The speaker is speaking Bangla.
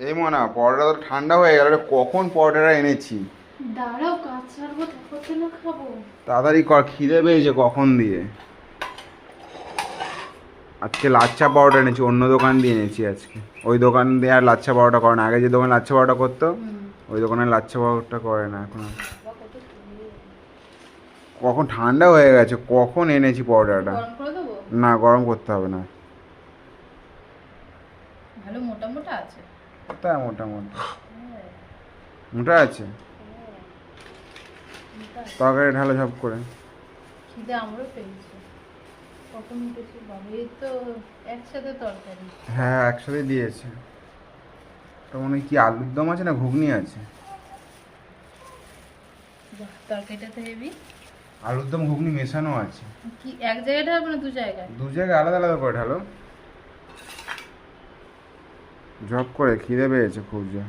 এই মনা পরোটা তো ঠান্ডা হয়ে গেল, কখন পরোটাটা এনেছি। দাঁড়াও, কাজ ছাড়বো তারপর তো না খাবো। তাড়াতাড়ি কর, খিদে পেয়েছে কখন দিয়ে। আজকে লাচ্ছা পরোটা এনেছি, অন্য দোকান দিয়ে এনেছি আজকে। ওই দোকান দিয়ে আর লাচ্ছা পরোটা করে না, আগে যে দোকানে লাচ্ছা পরোটা করতো ওই দোকানে লাচ্ছা পরোটা করে না এখন আর। কখন ঠান্ডা হয়ে গেছে, কখন এনেছি পরোটাটা। গরম করে দেবো? না, গরম করতে হবে না। ভালো মোটা মোটা আছে। কোথায় মোটা মোটা? হ্যাঁ, মোটা আছে? মোটা আছে। তরকারি ঢালো সব করে। খিদে আমারও পেয়েছে। কখন উঠেছি বাবা, এই তো একসাথে তরকারি। হ্যাঁ, একসাথে দিয়েছে। তো মনে হয় কি আলুর দম আছে না ঘুগনি আছে? বাহ, তরকারিটা তো হেভি। আলুর দম ঘুগনি মেশানো আছে। কি এক জায়গায় ঢালবো না দু জায়গায়? দু জায়গায় আলাদা আলাদা করে ঢালো। ঝপ করে, খিদে পেয়েছে খুব যা।